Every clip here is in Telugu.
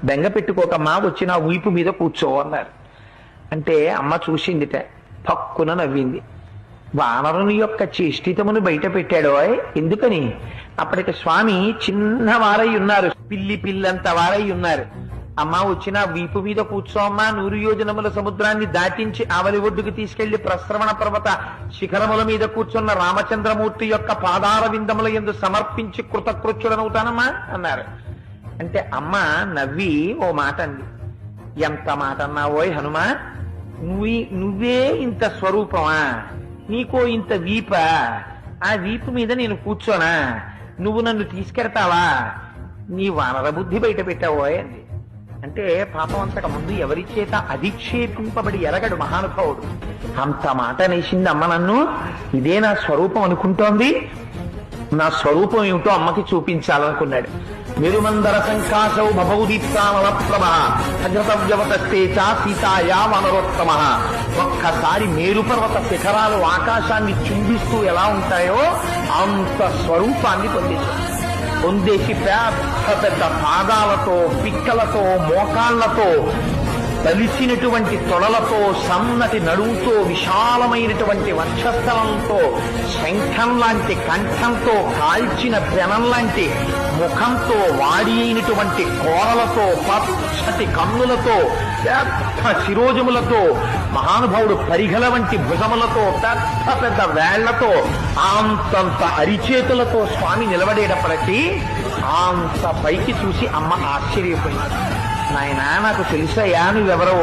బెంగ పెట్టుకోకమ్మా, వచ్చి నా వీపు మీద కూర్చో అన్నారు. అంటే అమ్మ చూసిందిట, పక్కున నవ్వింది. వానరుని యొక్క చేష్టితమును బయట పెట్టాడో. ఎందుకని? అప్పటికి స్వామి చిన్నవారై ఉన్నారు, పిల్లంత వారై ఉన్నారు. అమ్మ వచ్చిన వీపు మీద కూర్చో అమ్మా, 100 యోజనముల సముద్రాన్ని దాటించి ఆవలి ఒడ్డుకు తీసుకెళ్లి ప్రస్రవణ పర్వత శిఖరముల మీద కూర్చున్న రామచంద్రమూర్తి యొక్క పాదార విందముల యందు సమర్పించి కృతకృత్యుడనవుతానమ్మా అన్నారు. అంటే అమ్మ నవ్వి ఓ మాట అంది. ఎంత మాట అన్నావోయ్ హనుమా, నువ్వే ఇంత స్వరూపమా, నీకో ఇంత వీప, ఆ వీపు మీద నేను కూర్చోనా, నువ్వు నన్ను తీసుకెడతావా, నీ వానర బుద్ధి బయట పెట్టావోయ్ అంది. అంటే పాపం అంతకు ముందు ఎవరి చేత అధిక్షేపింపబడి ఎరగడు మహానుభావుడు. అంత మాట నేసింది అమ్మ నన్ను, ఇదే నా స్వరూపం అనుకుంటోంది, నా స్వరూపం ఏమిటో అమ్మకి చూపించాలనుకున్నాడు. మెరుమందర సంకాశౌ భవౌదీప్తానల ప్రభ అజతవ్యవతస్తే చ సీతాయా వనరోత్తమ. ఒక్కసారి మేరుపర్వత శిఖరాలు ఆకాశాన్ని చుంబిస్తూ ఎలా ఉంటాయో అంత స్వరూపాన్ని పొందేసి పెద్ద పాదాలతో, పిక్కలతో, మోకాళ్లతో, తలిసినటువంటి తొడలతో, సన్నటి నడువుతో, విశాలమైనటువంటి వక్షస్థలంతో, శంఖం లాంటి కంఠంతో, కాల్చిన పెనం లాంటి ముఖంతో, వాడి అయినటువంటి కోరలతో, పచ్చటి కన్నులతో, పెద్ద శిరోజములతో, మహానుభావుడు పరిఘల వంటి భుజములతో, పెద్ద వేళ్లతో, అంతంత అరిచేతులతో స్వామి నిలబడేటప్పటికీ అంత పైకి చూసి అమ్మ ఆశ్చర్యపోయింది. నాయనా, నాకు తెలుసయ్యా నువ్వెవరో.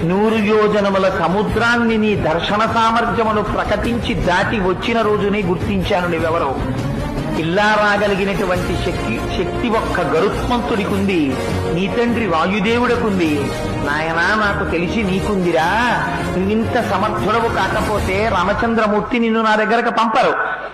100 యోజనముల సముద్రాన్ని నీ దర్శన సామర్థ్యమును ప్రకటించి దాటి వచ్చిన రోజునే గుర్తించాను నువ్వెవరో. ఇలా రాగలిగినటువంటి శక్తి ఒక్క గరుత్మంతుడికుంది, నీ తండ్రి వాయుదేవుడికుంది. నాయనా, నాకు తెలిసి నీకుందిరా. నువ్వింత సమర్థుడవు కాకపోతే రామచంద్రమూర్తి నిన్ను నా దగ్గరకు పంపరు.